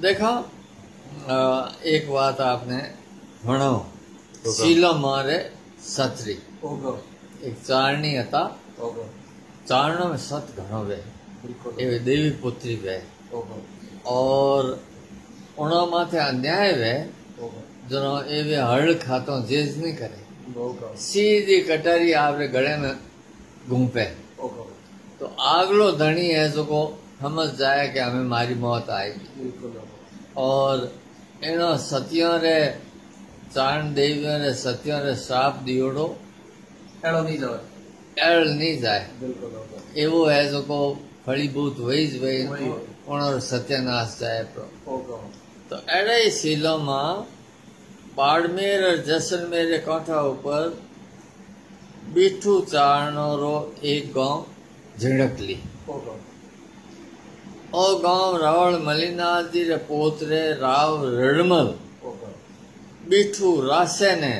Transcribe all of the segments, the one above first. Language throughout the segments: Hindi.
देखो एक बात आपने भणो शीलो मारे सतरी एक चारणी था चारणों में सत घणो वे एवे देवी पुत्री वे और उनो माथे अन्याय वे जनो एवे हड़ खातो जेज नहीं करे सीधी कटारी आपरे गले में घूमपे तो आगलो धनी है जो को समझ जाए कि हमें मारी मौत आएगी और एनो सतियों रे चारण देवियों रे सतियों रे श्राप दियोड़ो एड़ो नहीं जाए एवो है जो को फलीभूत वही ज वही उन सत्यानाश जाए तो एड़े ही सीलो में बाड़मेर और जैसलमेर रे कांठा ऊपर बीठू चारणो रो एक गांव झिड़कली ओ गांव रावल मलिनाथ जी रे पोतरे राव रड़मल बीठू रासे ने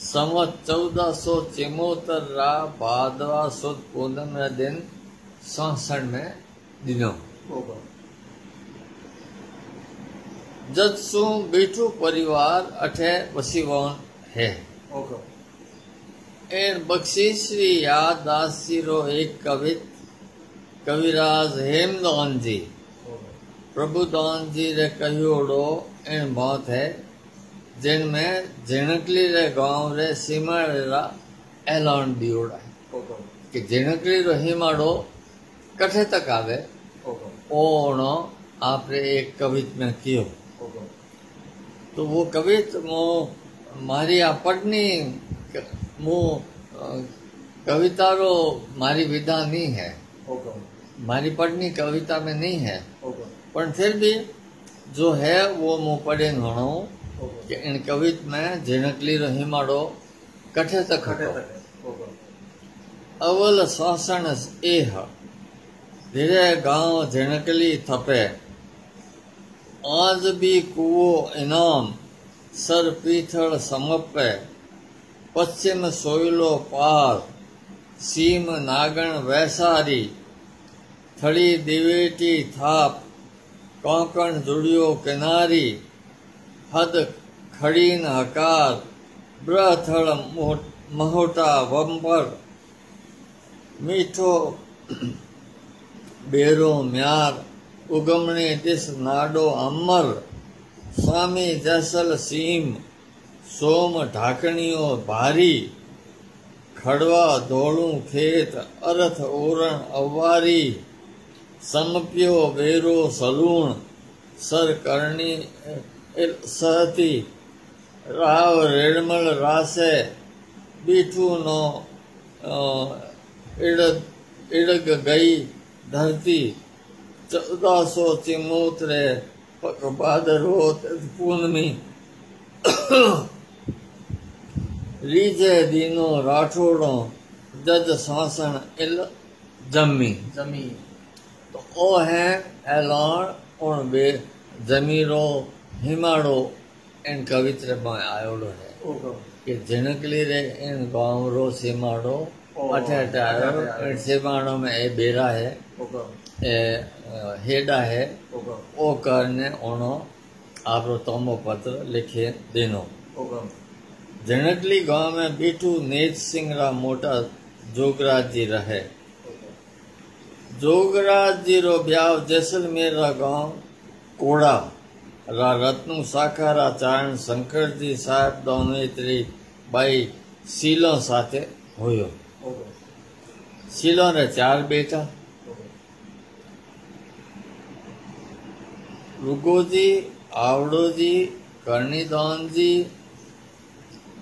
संवत 1474 रा भादवा सुद पूनम रे दिन सांसण में दिनो जदसु बीठू परिवार अठे वसीवान है एर बख्शीश्री याद दास जी रो एक कविराज हेमदान जी प्रभुदान जी रे कहियोड़ो इन बात है जिनमें झिणकली रे गांव रे सीमाड़े रा ऐलान दियोड़ा है कि झिणकली रो हिमाड़ो कठे तक आवे ओनो आपरे एक कवित में कियो तो वो कवित मो मारी आ पढ़नी मो कविता रो मारी विधा नहीं है मारी पढ़नी कविता में नहीं है पर फिर भी जो है वो मो पढ़े घणो कि इन कवित में झिणकली रो हिमाड़ो कठे तक अवल शासन एह धीरे गांव झिणकली थपे आज भी कुओ इनाम सर पीथल समपे पश्चिम सोयलो पार सीम नागण वैसारी थड़ी दिवेटी थाप कोंकण जुड़ियो किनारी हद खड़ीन हकार ब्रथड़ महोटा वंपर मीठो बेरो म्यार उगमने दिस नाडो अमर स्वामी जैसल सीम सोम ढाकणियो भारी खड़वा धोलू खेत अरथ ओरण अवारी समप्यो बेरो सलूण सर करणी सहती राव रेड़मल रासे बीठू नो इड़ग गई धरती 1474 भादरो पूनमी रीजे दीनो राठोड़ो जज शासन इल जमी तो ओ है ऐलान उन बे जमीरो हिमाड़ो इन कवित्र में आयोड़ो है कि झिणकली रे इन गांव रो सीमाड़ो अठे आयो इन सीमाड़ो में ए बेरा है ए हेडा है ओ करने उनो आपरो तोमो पत्र लिखे देनो झिणकली गांव में बीठू नेत सिंह रा मोटा जोगराज जी रहे जोगराज जी रो ब्याव जैसलमेर रा गांव कोड़ा रा रत्नु शाखा रा चारण शंकर जी साहब दोनों बाई सीलो साथे होयो सीलो रे 4 बेटा रुगो जी आवड़ो जी कर्णीदान जी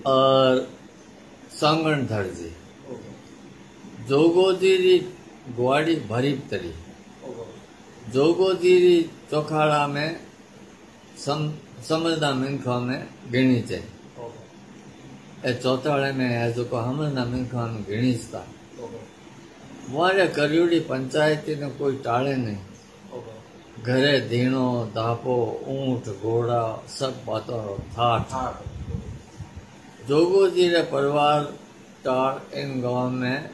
और सांगणधर जी जोगो जी री ग्वाड़ी भरी तरी जोगो जी री चौखाड़ा में समझदा मिनखा में गिणी चाहिए ए चौथाड़े में है जो को हमना मिनखा में गिणीस था वारे करियोड़ी पंचायती ने कोई टाले नहीं घरे धीणो दापो ऊंट घोड़ा सब बातों ठाठ जोगो जी रे परिवार टार इन गांव में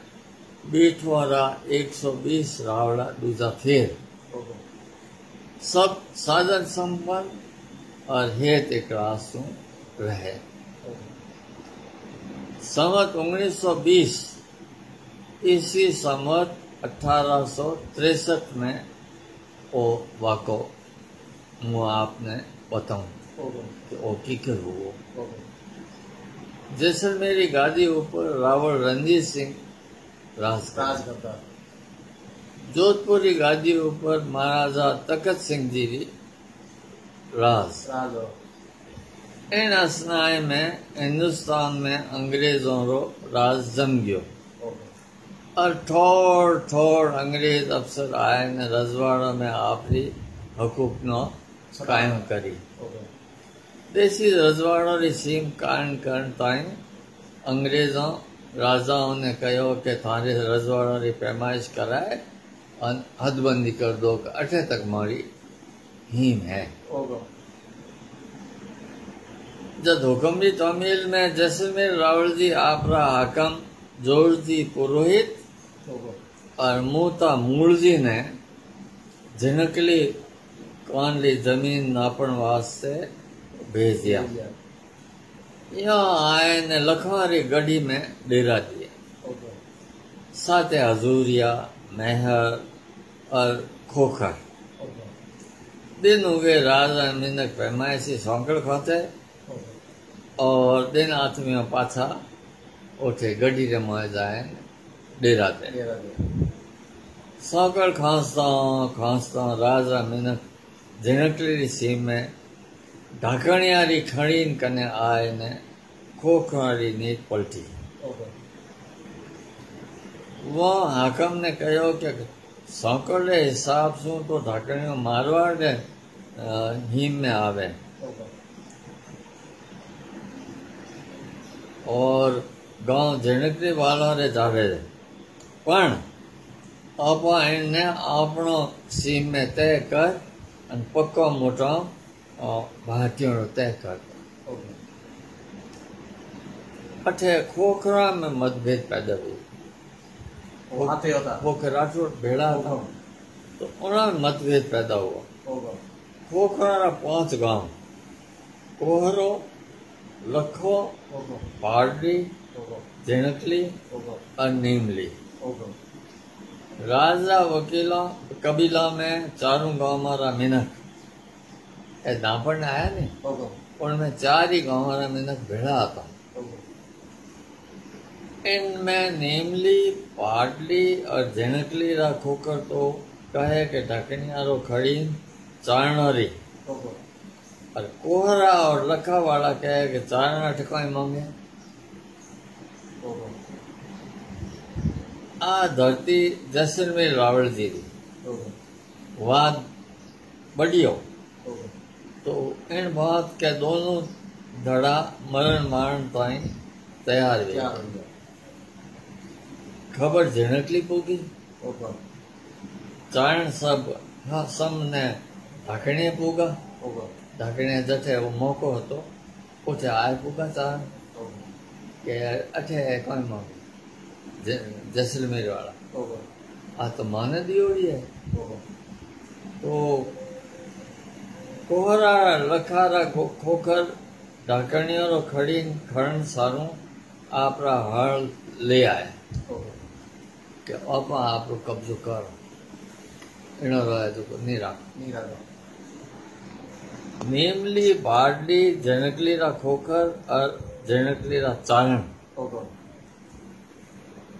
बीठवारा 120 रावड़ा दूजा फेर सब साधन संपन्न और हेत एकरासू रहे। संवत 1920 इसी संवत 1863 में वो वाको હું આપને બતાવું કે ઓ કીકર હુઓ। जैसलमेरी गादी ऊपर रावण रणजीत सिंह राज करता। जोधपुरी गादी ऊपर महाराजा तखत सिंह जी राज। इन असनाए में हिंदुस्तान में अंग्रेजों रो राज जम गयो और थोड़ थोड़ अंग्रेज अफसर आए ने रजवाड़ा में आपरी हकूक नो कायम करी। देसी रजवाड़ा री सीम कायम करण ताई अंग्रेजों राजाओं ने कहो कि थारे रजवाड़ा री पैमाइश कराए और हदबंदी कर दो कि अठे तक मारी हीम है। जब हुक्मरी तमील में जैसलमेर रावल जी आपरा हाकम जोरजी पुरोहित और मूता मूलजी ने झिनकली कानली जमीन नापण वास्ते भेज दिया। यहाँ आए ने लखवारी गढ़ी में डेरा दिए। साथे हजूरिया मेहर और खोखर दिन उगे राजा मिनक पैमाइशी सौंकड़ खाते और दिन आत्मियों पाछा उठे गढ़ी रे मोए जाए डेरा ते। सौंकड़ खांसता खांसता राजा मिनक झिनकली सीम में ढाकणियारी खड़ीन कने आए ने खोखरी नीत पलटी। वो हाकम ने कहो कि सौकड़ रे हिसाब सु तो ढाकणियों मारवाड़ रे हीम में आवे और गांव झिनकली वाला रे जावे रे पण आपा इन्हें आपनो सीम में तय कर और पक्का मोटा भारतीयों तय कर। अठे खोखरा में मतभेद पैदा हुई। खोखरा भेड़ा था तो उन्हें मतभेद पैदा हुआ। खोखरा 5 गांव कोहरो लखो पारडी झिनकली और नीमली। राजा वकीला कबीला में चारों गांव मारा मिनक नापण आया नहीं उनमें 4 ही गांव मारा मिनक भेड़ा आता। इनमें नीमली पाटली और झिनकली रा खोकर तो कहे कि ढकनिया रो खड़ी चारणरी और कोहरा और लखा वाला कहे कि चारणा ठिकाई मांगे। आ धरती जैसलमेर रावल जी वाद बढ़ियो तो इन बात के दोनों धड़ा मरण मारण ताई तैयार हुए। खबर झिनकली पूगी चारण सब ने ढाकणे पूगा। ढाकणे जठे वो मौको हतो उठे आए पूगा चारण के अठे कोई मांगे जैसलमेर वाला आ तो माने दियोड़ी है। तो कोहरा लखारा खोखर ढाकणियों रो खड़ी खड़न सारू आपरा हल ले आए कि आप कब्जो कर इनो रहे तो नहीं राख। नीमली बारडी झिनकली रा खोखर और झिनकली रा चारण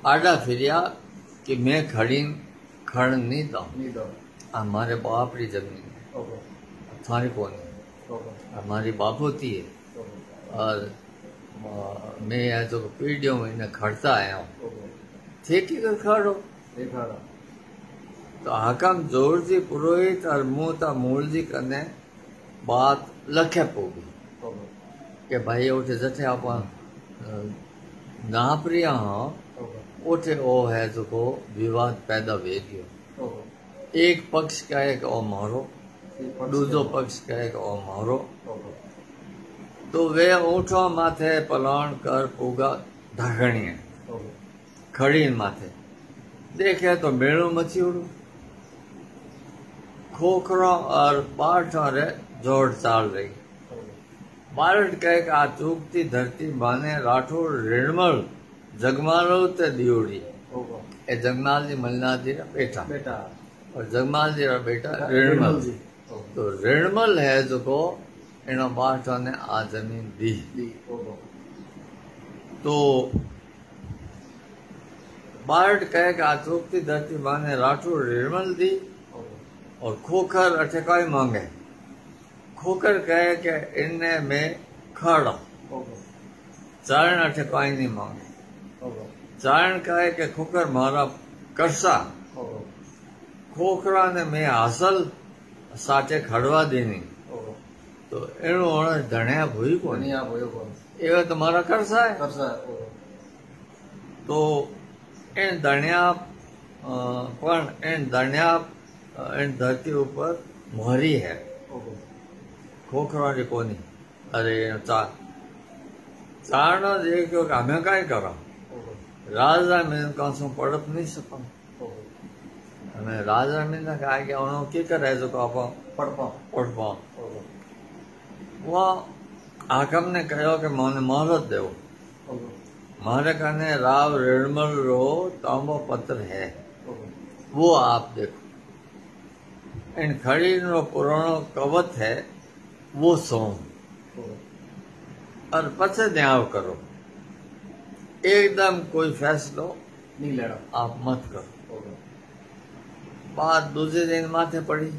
आडा फिरिया कि मैं खड़ नहीं दो हमारे बाप री जमीन थारी कौन हमारी बाप होती है और मैं तो पीढ़ियों में इन्हें खड़ता आया हूँ ठीक कर खड़ो। तो हाकम जोरजी पुरोहित और मूता मूलजी कने बात लखे पोगी कि भाई उठे जठे आप नापरिया हाँ उठे ओ है जो को विवाद पैदा वे गयो। एक पक्ष कहे कि ओ मारो दूसरो पक्ष कहे कि ओ मारो। तो वे ऊँटों माथे पलाण कर पूगा ढाकणिए खड़ी माथे देखे तो बेड़ो मची उड़ो खोखरो और बाठो रे जोड़ चाल रही। बारट कहे कि आ चूकती धरती बाने राठौड़ रेणमल जगमालो ते दियोड़ी। ए जगमाल जी मलनाथ जी रा बेटा और जगमाल जी रा बेटा रेणमल जी। तो रेणमल है जो को इन बाठो ने आ जमीन दी। तो बारट कहे कि आ चूकती धरती बाने राठौड़ रेणमल दी और खोखर अठे काई मांगे। खोखर कहे कि इनने में खाड़ा चारण अठे काई नहीं मांगे। चारण कहे कि खोखर मारा करसा खोखरा ने में हासिल साथे खड़वा देनी। तो एनो धनिया भूई कोनी एवा तो मारा करसा है। तो इन धनिया पण इन धनिया इन धरती ऊपर मोहरी है खोखरा जी कोनी। अरे चारण देखो कि हमें काय करा राजा में कसो पड़प नहीं सका। हमें राजा में ना कहा कि उन्होंने की करे जो आप पड़पा वो हाकम ने कहो कि मैंने मोहलत दो मारे कने राव रेणमल रो तांबो पत्र है वो आप देखो। इन खड़ी रो पुरानो कवच है वो सो और पछे ध्यान करो एकदम कोई फैसलो नहीं लेना आप मत करो। बात दूसरे दिन माथे पड़ी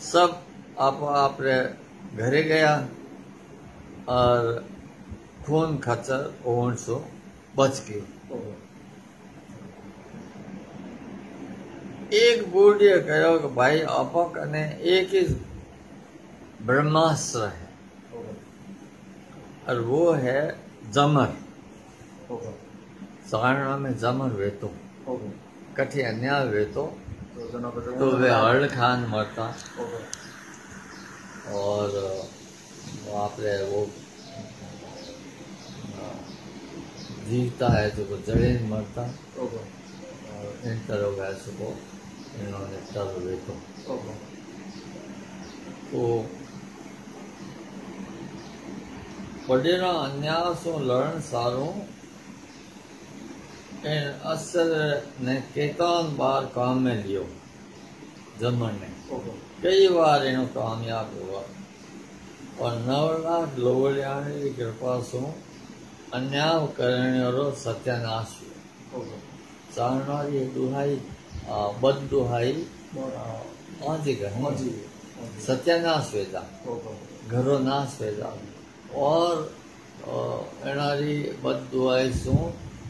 सब आप अपने घरे गया और खून खचर ओवन सो बच गयो। एक बूढ़िया कहो कि भाई आप कने एक ही ब्रह्मास्त्र है और वो है जमर। सारणा में जमर वेतो कठी अन्याय वेतो तो वे हरण खान मरता और आपने वो जीवता है जो को जड़े मरता और इन तरह वैसे को इन्होंने तब वेतो। तो पडेरा अन्याय सो लड़न सारो इन असर ने केतान बार काम में लियो जमन ने कई बार इनो कामयाब हुआ और 9 लाख लोवड़ियाणी की कृपा सो अन्याय करने रो सत्यानाश हुआ। सारणारी दुहाई बद दुहाई आजी घनी सत्यानाश वेदा घरो नाश वेदा और एनारी बद दुहाई सो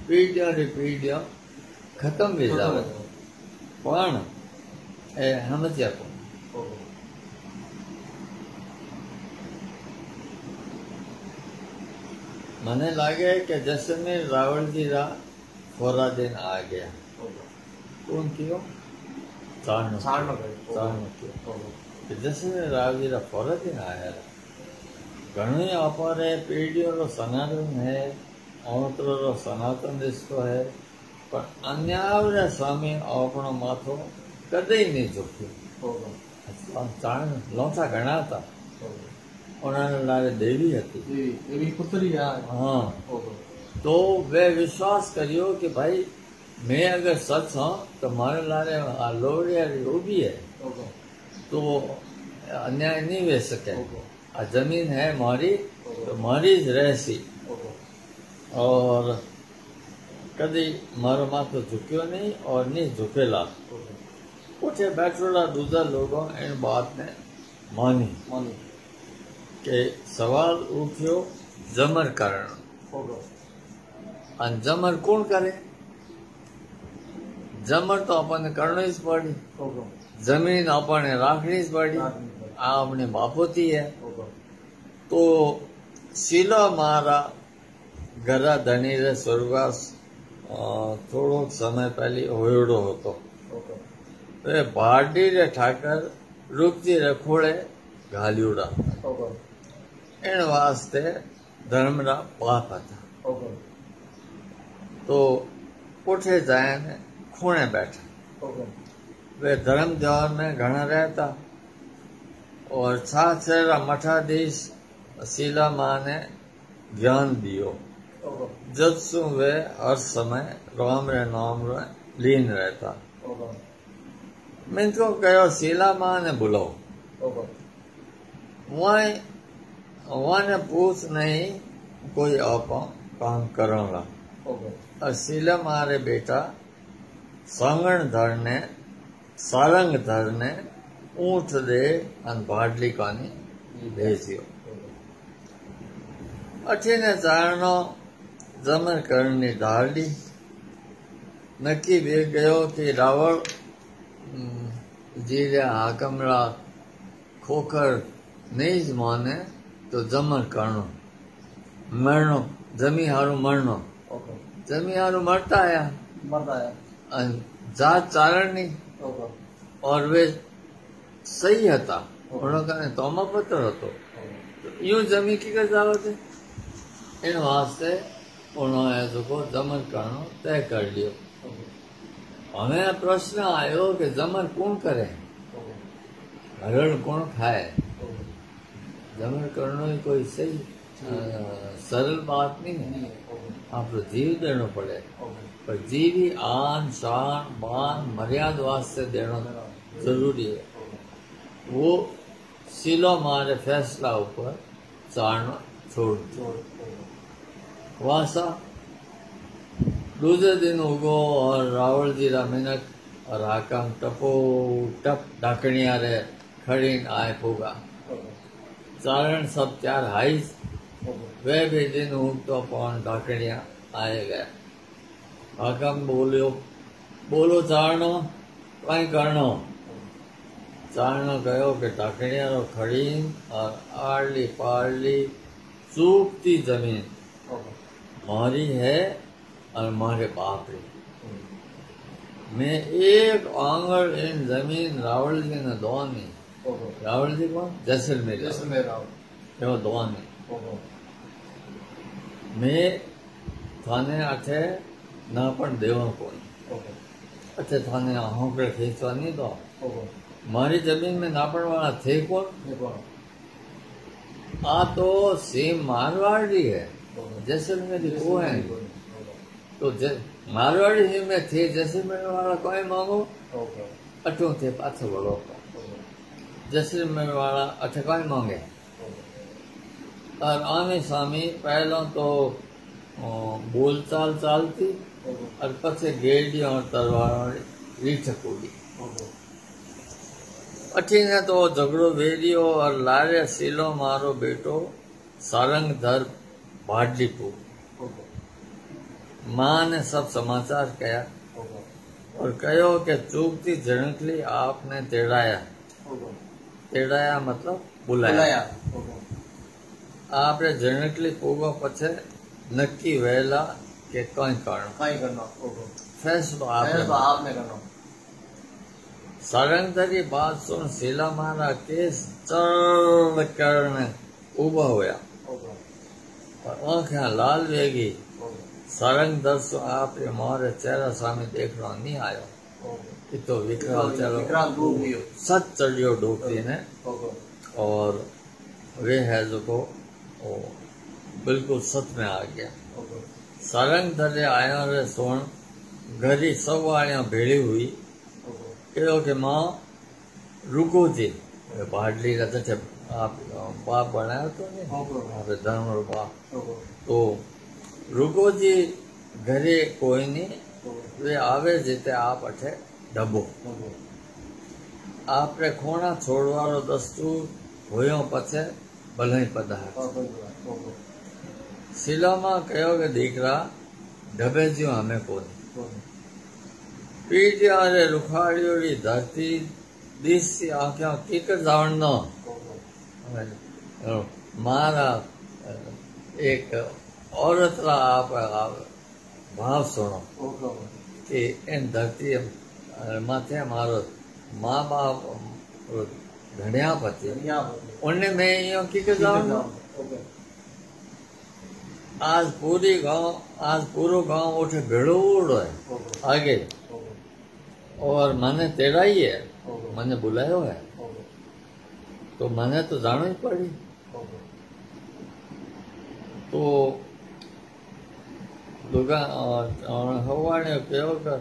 पीढ़िया री पीढ़िया खत्म वेदा पण ए समझिया को मने लागे कि जैसलमेर रावण जी रा फोरा दिन आ गया। कौन कियो चारण कियो जैसलमेर रावण जी रा फोरा दिन आया। घणो अपारे पीढ़ियों रो सनातन है औतरो रो सनातन रिश्तो है पर अन्याय रे स्वामी अपनो माथो कदे ही नहीं झुक्यो। चारण लोथा घणा था उन्होंने लारे देवी हती पुत्री हाँ। तो वे विश्वास करियो कि भाई मैं अगर सच हूँ तो मारे लारे लोहड़िया वो भी है तो अन्याय नहीं वे सके। जमीन है मारी तो मारी ज रहसी और कदी मारो माथो झुक्यो नहीं और नहीं झुकेला। उठे बैठोला दूसरा लोगों इन बात ने मानी के सवाल उठ्यो जमर करण और जमर कौन करे। जमर तो अपन करनो ही पड़ी जमीन अपन राखनी पड़ी आ अपने बापोती है। तो सीला मारा घरा धनी रे स्वर्गवास थोड़ो समय पहले होयड़ो होतो। बाड़ी रे ठाकर रुकती रे खोड़े घालियोड़ा इन वास्ते धर्म रा पाप था। तो उठे जाए ने खूणे बैठा वे धर्म त्योहार में घना रहता और साथ सहरा मठाधीश शीला माँ ने ज्ञान दियो। जत्सु वे हर समय राम रे नाम रे लीन रहता। मैं तो कहो शीला माँ ने बुलाओ। वहाँ ने पूछ नहीं कोई आप काम करा। और शीला मारे बेटा सारंग धर ने ऊँट दे अन भाडली कानी भेजियो। अठी ने चारणो जमर करनी धारली। नक्की भी गयो कि रावण जी रे हाकमरा खोखर नहीं ज माने तो जमर करनो मरनो जमी हारू मरनो। जमी हारू मरता है जात चारण नहीं और वे सही हता। उन्होंने तोमा पत्र हतो यूं जमी की कर जावत है। इन वास्ते उन्होंने जो जमर करनो तय कर लियो। हमें प्रश्न आयो कि जमर कौन करे, हरण कौन खाए। जमर करनो ही कोई सही सरल बात नहीं है। आपको जीव देना पड़े, पर जीव ही आन शान मान मर्यादा वास्ते देना जरूरी है। वो सिलो मारे फैसला ऊपर चारणो छोड़ वासा। दूसरे दिन उगो और रावण जी रा मिनक और हाकम टपो टप ढाकणिया रे खड़ीन आए पुगा। चारण सब चार हाइस वे भी दिन उगतो पौन ढाकणिया आए गए। हाकम बोलो चारणो कई करनो। चारणो कहो कि ढाकणिया रो खड़ीन और आड़ली पाड़ली चूकती जमीन मारी है और मारे बाप रे। मैं एक आंगल इन जमीन रावल जी ने दोनी। रावल जी कौन? जैसलमेर रावल दोनी। मैं थाने अठे ना पण देवा कोई अठे थाने होकड़े खींचवा नहीं दो। मारी जमीन में नापण वाला थे कौन? आ तो सेम मारवाड़ी है, जैसलमेर को है। तो मारवाड़ी ही में थे जैसलमेर वाला कोई मांगो अठो थे पाछो बड़ो। जैसलमेर वाला अठे कोई मांगे और आने सामी पहला तो बोलचाल चालती और पछे गेड़ी और तलवार रीठ कूदी। अठी ने तो झगड़ो वेरियो और लारे सीलो मारो बेटो सारंग धर भाडली पू। माँ ने सब समाचार कहा और कहो कि चूकती झणकली आपने तेड़ाया। तेड़ाया मतलब बुलाया। आपने झणकली पूगो पछे नक्की वेला के कई करनो फैसलो आपने करनो। सारंगधरी बात सुन शीला मारा केस चढ़ करने उभा होया और आंखें लाल वेगी। सारंगधर सो आप मारे चेहरा सामने देखना नहीं आयो। तो विकराल चलो सच चढ़ियो डूबती ने और वे है जो को बिल्कुल सच में आ गया। सारंगधर आया रे सोन घरी सब वालियां भेड़ी हुई। कहो कि माँ रुको जी भाडली का जैसे आप बाप बनाया तो नहीं आप धर्म और बाप। तो रुको जी घरे कोई नहीं वे आवे जीते आप अठे डबो। आपने खोना छोड़वारो दस्तूर होयो पछे भले पधार। शीला मां कहो कि दीकरा डबे जो हमें कोनी। पीटिया रे रुखाड़ियोड़ी धरती दिसी आंखें कीकर जावनो। मारा एक औरत रा आप भाव सुनो कि इन धरती माथे मारो माँ बाप घड़िया पति उन्हें मैं यो कीकर जावनो। आज पूरो गांव उठे भेड़ो उड़ो है आगे और મને તેડાઈ है, ઓકે. મને बुलायो है, ઓકે. तो મને तो जानो ही पड़ी। ઓકે. तो હવાને કહ્યો કે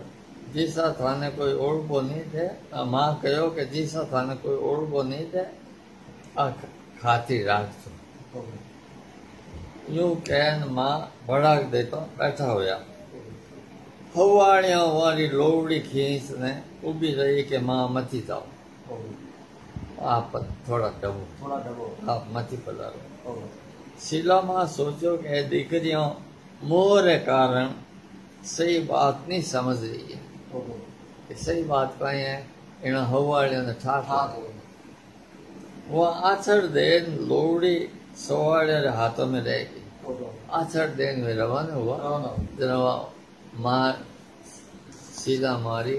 જીસા થાને કોઈ ઓળખો નહીં છે, માં કહ્યો કે જીસા થાને કોઈ ઓળખો નહીં છે, આ ખાતી રાખજો। ઓકે. यूं कहन मां भड़ाक देता बैठा होया। हवाणिया वाली लोवड़ी खींच ने उभी रही कि मां मती जाओ, ઓકે. आप थोड़ा डबो, થોડા ડબો. आप मती पधारो। ઓકે. शीला मां सोचो कि दीकरियों मोह रे कारण सही बात नहीं समझ रही है ઓકે. कि सही बात कहीं है। इन हवाड़ियों ने ठाक થાક હોય. वो आछड़ देन लोवड़ी सवाड़े रे हाथों में रहेगी। ઓકે. आछड़ देन में रवाना हुआ। રવાના. जरा मां शीला मारी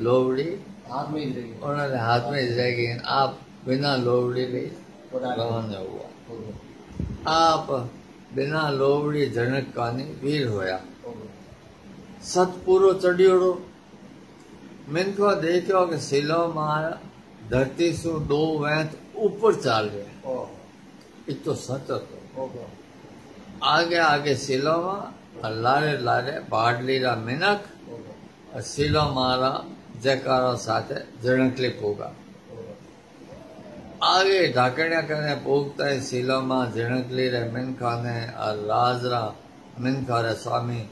लोवड़ी હાથમાં જ રહી. उन्होंने हाथ में रहेगी। आप बिना लोवड़ी ले વધારે. रवाना हुआ। ઓકે. आप बिना लोवड़ी जनक कानी वीर होया। ઓકે. सतपुरो चढ़ियोड़ो मिनको देखो कि सिलो मार धरती सु 2 वेंत ऊपर चाल गया। ઓકે. ये तो सच હતો। ઓકે. आगे आगे सिलो मां और लारे लारे बाडलीरा मिनक ઓકે. और सिलो मारा जयकारा साथे जणकली पोगा। ઓકે. आगे ढाकण्या करने पोगता है सिलो मां जणकली रे मिनखा ने और राजरा मिनखा रे स्वामी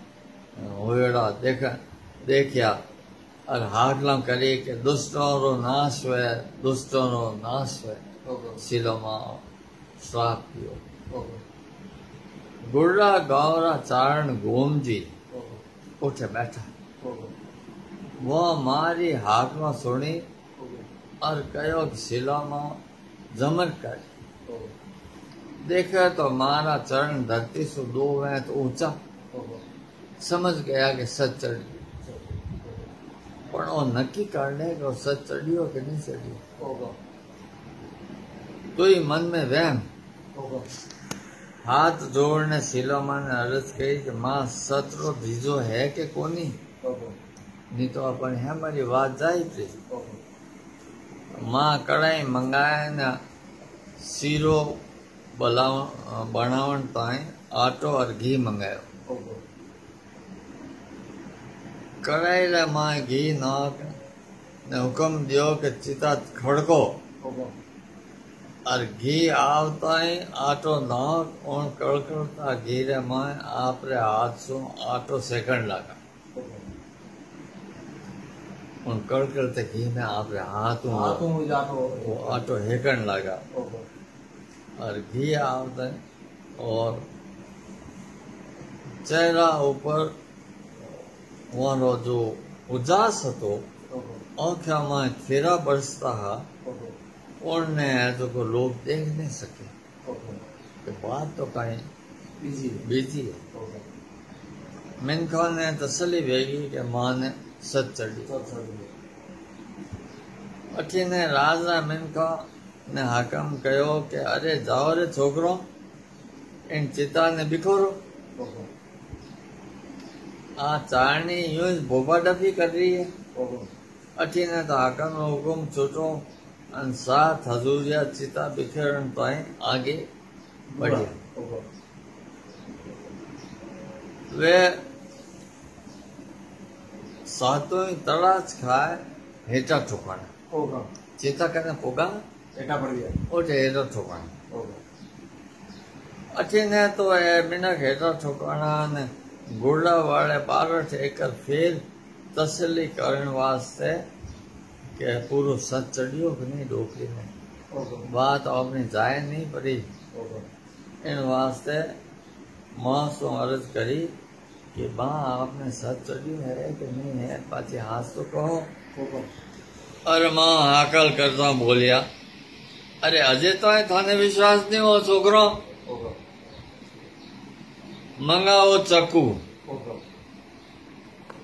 होयड़ा देखिया और हाकला करी के दुष्टों रो नाश हुए, दुष्टों रो नाश हुए। ઓકે. सिलो मां श्राप दियो। ઓકે. गुर्रा गावरा चारण गोम जी ઓકે. उठे बैठा। ઓકે. वो मारी हाकमा सुनी ઓકે. और कहो कि सिलो मां जमर कर। ઓકે. देखा तो मारा चरण धरती से 2 वेंत ऊंचा। ઓકે. समझ गया कि सच चढ़ गई, पर वो नक्की करने को सच चढ़ियो कि नहीं चढ़ियो। ઓકે. तो ही मन में वहम। ઓકે. हाथ जोड़ने सिलोमा ने अर्ज कही कि मां सतरो बीजो है कि कोनी, ઓકે. नहीं तो अपन है हमारी बात जाई थी। ઓકે. मां कढ़ाई मंगाए न सीरो बनावण ताई आटो और घी मंगायो। ઓકે. कढ़ाई रे मां घी नाक ने हुक्म दियो कि चिता खड़को ઓકે. और घी आवता ही आटो नाक और कड़कड़ता घी रे मां आप रे हाथ सो आटो सेकंड लगा। ઓકે. उन कड़कड़ते घी में आप रे हाथ હાથું જાતો. वो आटो हेकण लगा ઓકે. और घी आवता है और चेहरा ऊपर वालो जो उजास हतो ઓકે. आँखा में फेरा बरसता हा ઓકે. उनने जो को लोग देख नहीं सके ઓકે. कि बात तो कहीं બીજી. बीजी है। ઓકે. मिनखा ने तसली भेगी कि मां ने सच चढ़ी। સત સડી. अठी ने राजा मिनखा ने हाकम कहो कि अरे जाओ रे छोकरो इन चिता ने बिखोरो। ઓકે. आ चारनी यूं ही बोबा डबी कर रही है। ઓકે. अठी ने तो हाकम नो हुकुम छूटो और 7 हजूरिया चिता बिखेरण ताई आगे बढ़िया। ઓકે. वे सातों ही तड़ाच खाए हेठा ठोकाना। ઓકે. चिता करने पोगा એટા પડી ગયા. उठे हेठा ठोकाना। ઓકે. अठी ने तो ये मिनक हेठा ठोकाना ने गुड़ा वाले 12 ठेकर फिर तसली करण वास्ते के पूरो सच चढ़ियो कि नहीं डोकरी में ઓકે. बात आपने जाए नहीं पड़ी। ઓકે. इन वास्ते मां सो अर्ज करी कि मां आपने सच चढ़ियो है कि नहीं है, पाछे हाथ तो कहो। ઓકે. अरे मां हाकल करता बोलिया, अरे अजय तो है थाने विश्वास नहीं हो छोकरो, ઓકે. मंगाओ चक्कू। ઓકે.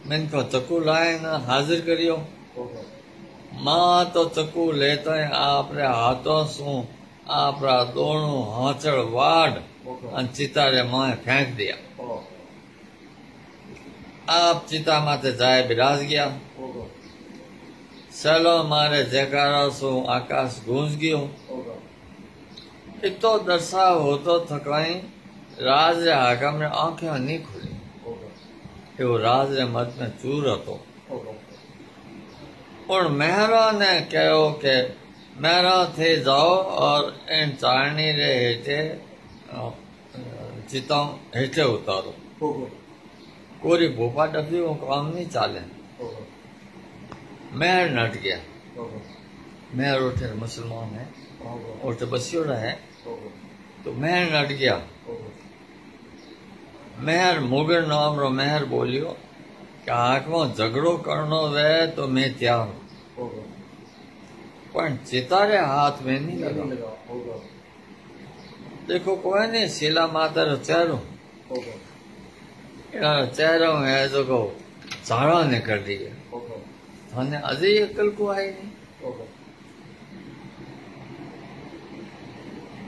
मैंने चक्कू लाए ना हाजिर करियो। ઓકે. मां तो चक्कू लेता है आपरे हाथों सु आपरा दोनों हाथड़ वाड़ ઓકે. और चिता रे माए फेंक दिया। ઓકે. आप चिता माथे जाए बिराज गया। ઓકે. सलो मारे जयकारा सो आकाश गूंज गयो। ओके इतो दर्शाव होतो थकाई राज रे हाकम ने आंखें नहीं खुली। ओके एवं राज रे मत में चूर हतो। ओके और मेहरा ने कहो के मेहरा थे जाओ और इन चारणी रे हेठे चिता हेठे उतारो। ओके कोरी भोपा डफी वो काम नहीं चाले। ओके मेहर नट गया। ओके मेहर उठे मुसलमान है ओके और तो बसियोड़ा है ओके तो मेहर नट गया। ओके मेहर मुगर नाम रो मेहर बोलियो कि आंखों झगड़ो करनो वे तो मैं तैयार हूं ओके पर चितारे हाथ में नहीं लगा। नहीं लगा। ओके देखो कोई नहीं शिला माता रो चेहरो ओके चेहरो है जो को झाड़ा निकल रही है ओके थाने अजय अकल को आई नहीं। ओके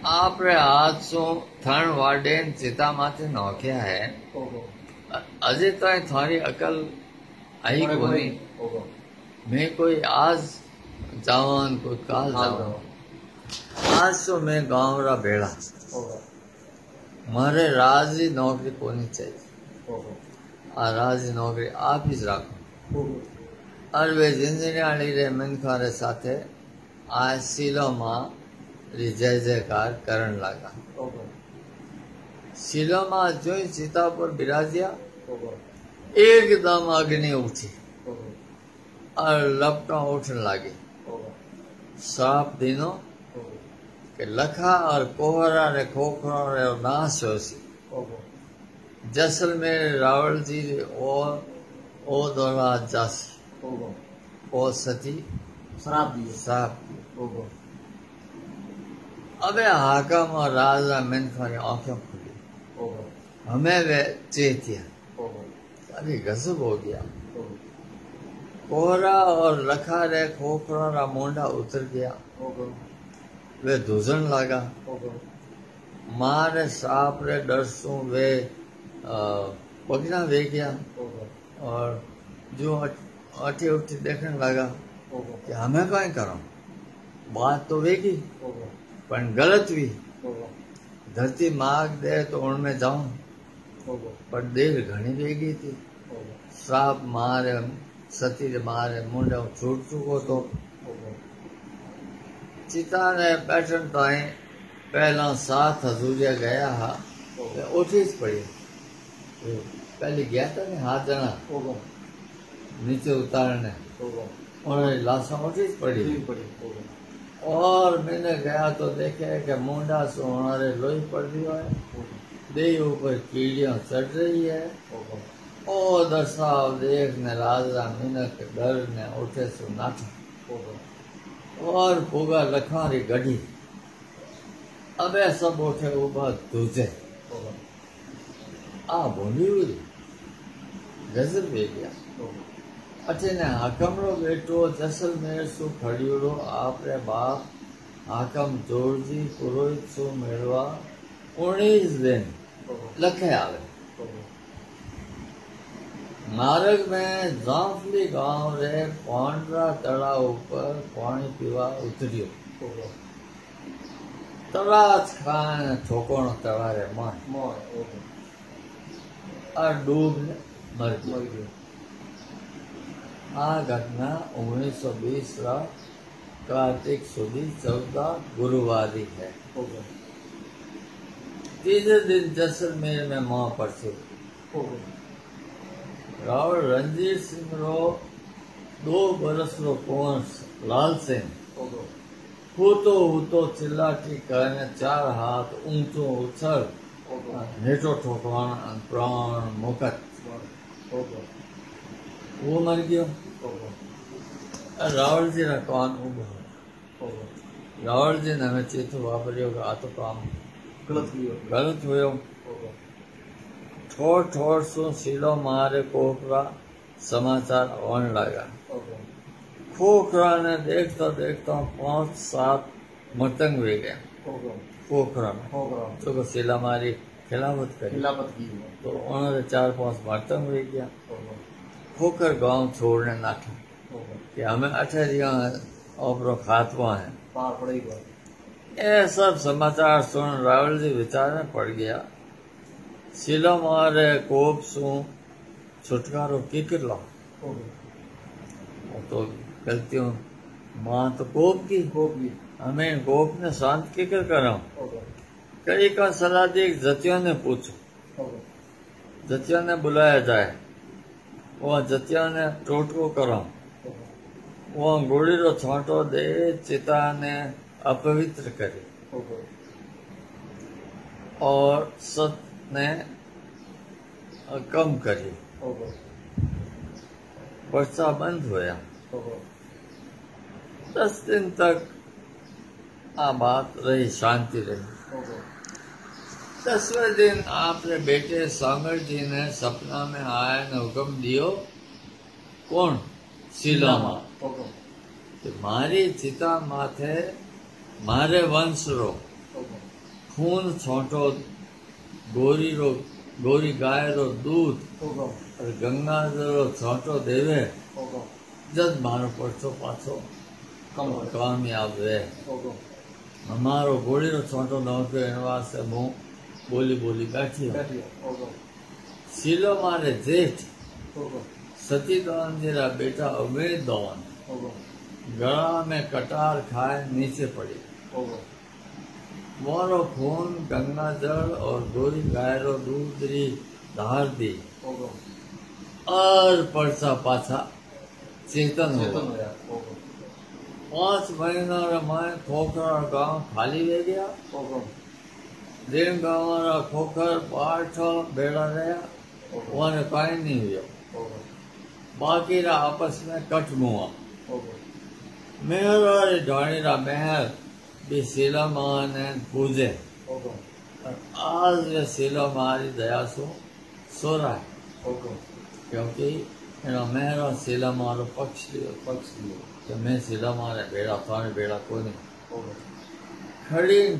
आप रे हाथ सो थण वाडेन चिता माथे नौख्या है ओके अजय ताई थारी अकल आई को नहीं। ओके मैं कोई आज जावन कोई काल जावन आज तो मैं गांव रा बेड़ा ओके मारे राजी नौकरी कोनी चाहिए। ओके आ राजी नौकरी आप ही राखो। ओके और वे जिंदगी रे मनखा रे साथे आज सिलो मां री जय जयकार करण लगा। ओके सिलो मां जो सीता पर बिराजिया ओके एकदम अग्नि उठी ओके और लपटा उठने लगी। ओके साफ दिनों ओके के लखा और कोहरा रे खोखरा रे नाश होसी। ओके जैसलमेर रावल जी ओ दौरा जासी ओके ओ सती शराब दिए साफ। ओके अबे हाकम और राजा मिनखा ने आंखें खुली। ओके हमें वे चेतिया ओके अरे गजब हो गया। ओके कोहरा और लखा रे खोखरा रा मोंडा उतर गया। ओके वे धुजन लगा। ओके मां रे सांप रे डर सु वे पगना वे गया ओके और जो अठी उठी देखने लगा ओके कि हमें कहीं करो बात तो वेगी ओके पर गलत भी ओके धरती माग दे तो उनमें जाऊं ओके पर देर घनी वेगी थी। ओके साप मारे सती रे मारे मुंडे छूट चुको तो ओके चिता ने बैठन ताई पहला 7 हजूरिया गया हा उठी ज पड़ी। पहले गया था ने हाथ जना ओके नीचे उतारने ओके उन्होंने लाशा उठी ज पड़ी। पड़ी ओके और मैंने गया तो देखे कि मुंडा से हमारे लोही पड़ रही है दे ऊपर कीड़ियां चढ़ रही है। ओके ओ दर्शाव देखने राजा मिनक डर ने उठे सो नाथा ओके और पुगा लखारी गढ़ी। अबे सब उठे उबा तुझे ओके आ बोली हुई गजब वे गया। ओके अचे ने हाकम रो बेटो जैसलमेर सु खड़ियोड़ो आप रे बाप हाकम जोरजी पुरोहित सु मेलवा 19 दिन ओके लखे आवे। ओके मार्ग में जाफली गांव रे पांडरा तलाव ऊपर पानी पीवा उतरियो। ओके तलाज खान ठोकोण तलारे मार मोर ओके और डूब ने मर गया। मर गया आ घटना 1920 रा कार्तिक सुदी 14 गुरुवारी है। ओके तीसरे दिन जैसलमेर में मां परसो ओके रावल रणजीत सिंह रो 2 बरस रो कुंवर लाल सिंह ओके हूतो चिल्लाटी करने 4 हाथ ऊंचो उछल ओके हेठो ठोकवाण प्राण मुकत ओके वो मर गयो। ओके रावल जी रा कौन उभो ओके रावल जी ने हमें चेतो वापरियो आ तो काम गलत किया गलत हुयो। ओके ठोर ठोर सो सीलो मारे कोकरा समाचार होने लगा। ओके खोखरा ने देखता देखता 5-7 मतंग वे गया। ओके खोखरा में ओके तो को सीला मारी खिलाफत करी खिलाफत की तो उन्होंने 4-5 मतंग वे गया। ओके खोकर गांव छोड़ने नाठा कि हमें अठरिया ओपरो खातवा है। पार पड़ी गया। ये सब समाचार सुन रावल जी विचार में पड़ गया। सीलो मारे कोप सु छुटकारो किकर ला। तो गलतियों मां तो कोप की हमें कोप ने शांत किकर करा। कई का सलाह दी जतियों ने पूछो। जतियों ने बुलाया जाए। वह जतियों ने टोटको करो। वह गोड़ी रो छांटो दे चिता ने अपवित्र करे और सत ने कम करी। वर्षा बंद होया। 10 दिन तक आ बात रही, शांति रही। 10वें दिन आपने बेटे सांगर जी ने सपना में आया ने हुक्म दियो। कौन? शीलामा कि मारी चिता माथे मारे वंश रो खून छोटो, गोरी गाय रो दूध और गंगा रो छोटो देवे जद मारो परसो पाछो कामयाब वे। हमारो गोली रो छोटो न हो इन वास्ते मुंह बोली बैठी। सीलो मारे जेठ सतीदान जी रा बेटा उमेद दौन गला में कटार खाए नीचे पड़ी। मोरो खून गंगा जल और गोरी गाय रो दूध री धार दी और परसा पाछा चेतन हो। 5 महीना रमाए खोखरा गांव खाली रह गया। दिन गांव रा खोखर 8 बेड़ा रहा। वहां काई नहीं हुआ। बाकी रा आपस में कट मुआ। मेहर और ढाणी रा महल भी शीला मां ने पूजे। आज वे शीला मारी दया सो सोरा है क्योंकि मेहर और शीला मारो पक्ष लियो कि मैं शीला मारे बेड़ा थाने बेड़ा को नहीं। खड़ी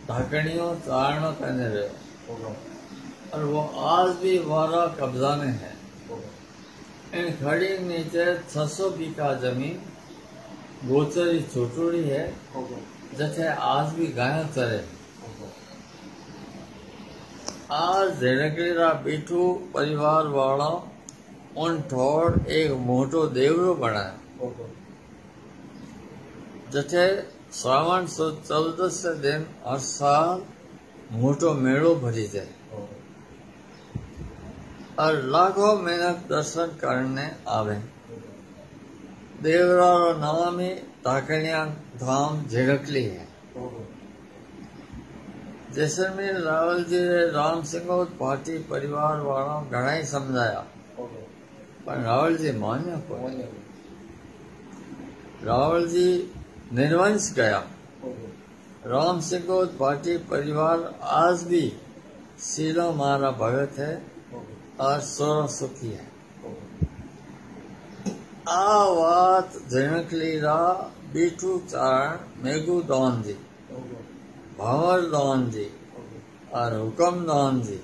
ढाकणियों चारणों कहने रहे और वो आज भी वारा कब्जा में है। इन खड़ी नीचे 600 बीघा जमीन गोचरी छोटोड़ी है जैसे आज भी गाय चरे। आज झेड़कलीरा बीठू परिवार वाला उन ठोड़ एक मोटो देवरो बनाया जैसे श्रावण 14 दिन हर साल मोटो मेड़ो भरी जाए और लाखों मेहनत दर्शन करने आवे। देवरा रो नाम ही ताकनिया धाम झेड़कली है। जैसलमेर रावल जी ने राम सिंह पार्टी परिवार वालों घना ही समझाया पर रावल जी मान्या को। रावल जी निर्वंश गया। राम सिंह पार्टी परिवार आज भी शीलो मारा भगत है और सोरा सुखी है। आ बात झेड़कली रा बीठू चारण मेघू दान जी, भंवर दान जी और हुक्म दान जी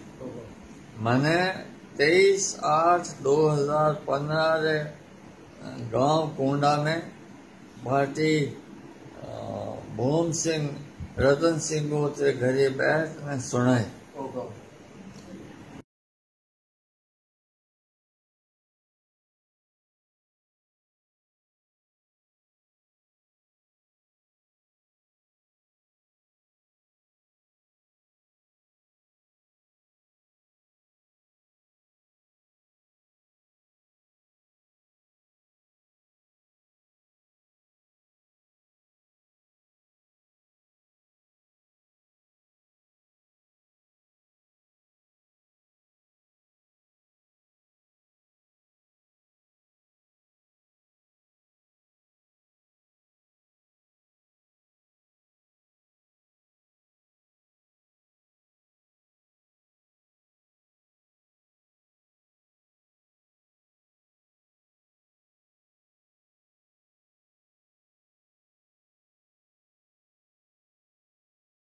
मने 23/8/2015 रे गांव कुंडा में भाटी भूम सिंह रतन सिंह के घरे बैठ में सुनाए।